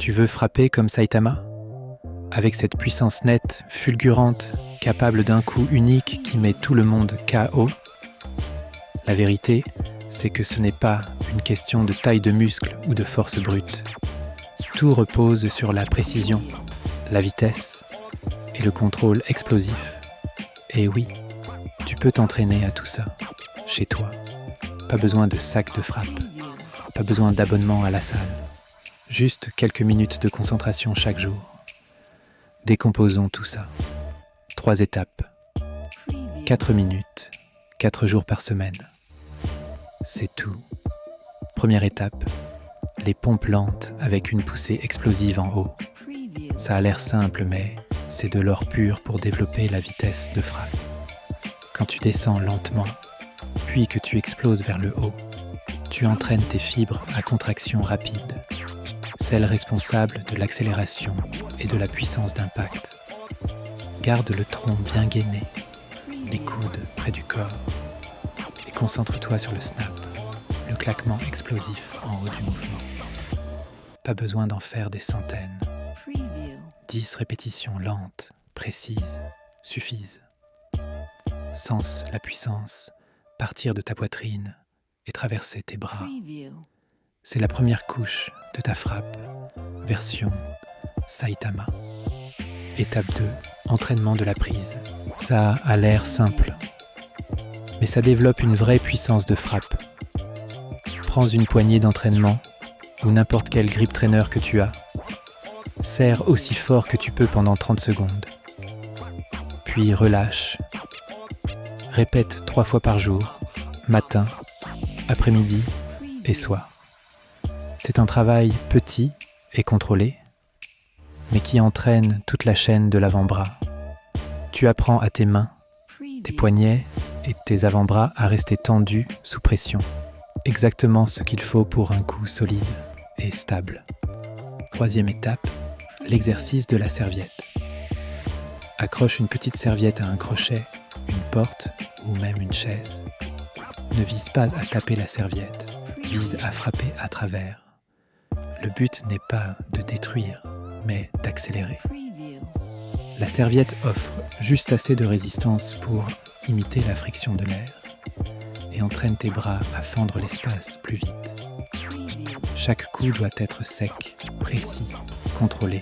Tu veux frapper comme Saitama ? Avec cette puissance nette, fulgurante, capable d'un coup unique qui met tout le monde KO ? La vérité, c'est que ce n'est pas une question de taille de muscle ou de force brute. Tout repose sur la précision, la vitesse et le contrôle explosif. Et oui, tu peux t'entraîner à tout ça, chez toi. Pas besoin de sac de frappe, pas besoin d'abonnement à la salle. Juste quelques minutes de concentration chaque jour. Décomposons tout ça. 3 étapes. 4 minutes, 4 jours par semaine. C'est tout. Première étape, les pompes lentes avec une poussée explosive en haut. Ça a l'air simple, mais c'est de l'or pur pour développer la vitesse de frappe. Quand tu descends lentement, puis que tu exploses vers le haut, tu entraînes tes fibres à contraction rapide, celles responsables de l'accélération et de la puissance d'impact. Garde le tronc bien gainé, les coudes près du corps, et concentre-toi sur le snap, le claquement explosif en haut du mouvement. Pas besoin d'en faire des centaines. 10 répétitions lentes, précises, suffisent. Sens la puissance partir de ta poitrine et traverser tes bras. C'est la première couche de ta frappe, version Saitama. Étape 2, entraînement de la prise. Ça a l'air simple, mais ça développe une vraie puissance de frappe. Prends une poignée d'entraînement ou n'importe quel grip trainer que tu as. Serre aussi fort que tu peux pendant 30 secondes. Puis relâche. Répète 3 fois par jour, matin, après-midi et soir. C'est un travail petit et contrôlé, mais qui entraîne toute la chaîne de l'avant-bras. Tu apprends à tes mains, tes poignets et tes avant-bras à rester tendus sous pression. Exactement ce qu'il faut pour un coup solide et stable. 3e étape, l'exercice de la serviette. Accroche une petite serviette à un crochet, une porte ou même une chaise. Ne vise pas à taper la serviette, vise à frapper à travers. Le but n'est pas de détruire, mais d'accélérer. La serviette offre juste assez de résistance pour imiter la friction de l'air et entraîne tes bras à fendre l'espace plus vite. Chaque coup doit être sec, précis, contrôlé.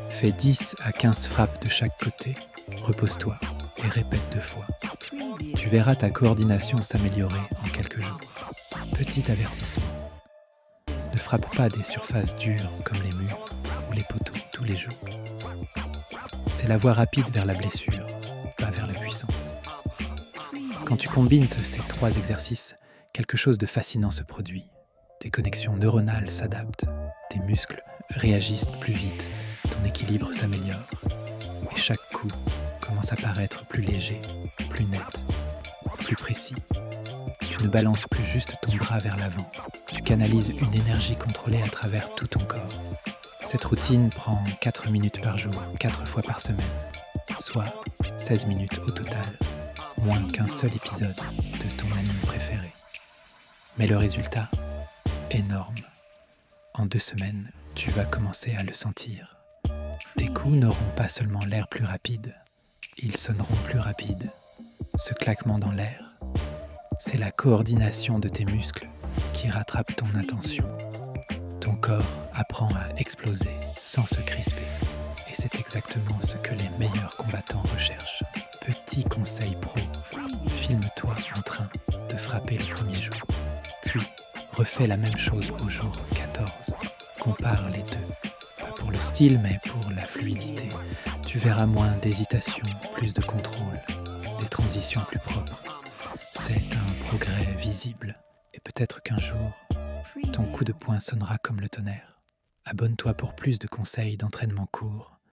Fais 10 à 15 frappes de chaque côté, repose-toi et répète 2 fois. Tu verras ta coordination s'améliorer en quelques jours. Petit avertissement. Ne frappe pas des surfaces dures comme les murs ou les poteaux tous les jours. C'est la voie rapide vers la blessure, pas vers la puissance. Quand tu combines ces 3 exercices, quelque chose de fascinant se produit. Tes connexions neuronales s'adaptent, tes muscles réagissent plus vite, ton équilibre s'améliore. Et chaque coup commence à paraître plus léger, plus net, plus précis. Tu ne balances plus juste ton bras vers l'avant. Tu canalises une énergie contrôlée à travers tout ton corps. Cette routine prend 4 minutes par jour, 4 fois par semaine, soit 16 minutes au total, moins qu'un seul épisode de ton anime préféré. Mais le résultat, énorme. En 2 semaines, tu vas commencer à le sentir. Tes coups n'auront pas seulement l'air plus rapide, ils sonneront plus rapides. Ce claquement dans l'air, c'est la coordination de tes muscles qui rattrape ton intention. Ton corps apprend à exploser sans se crisper. Et c'est exactement ce que les meilleurs combattants recherchent. Petit conseil pro, filme-toi en train de frapper le premier jour. Puis, refais la même chose au jour 14. Compare les deux. Pas pour le style, mais pour la fluidité. Tu verras moins d'hésitation, plus de contrôle, des transitions plus propres. C'est un progrès visible. Et peut-être qu'un jour, ton coup de poing sonnera comme le tonnerre. Abonne-toi pour plus de conseils d'entraînement court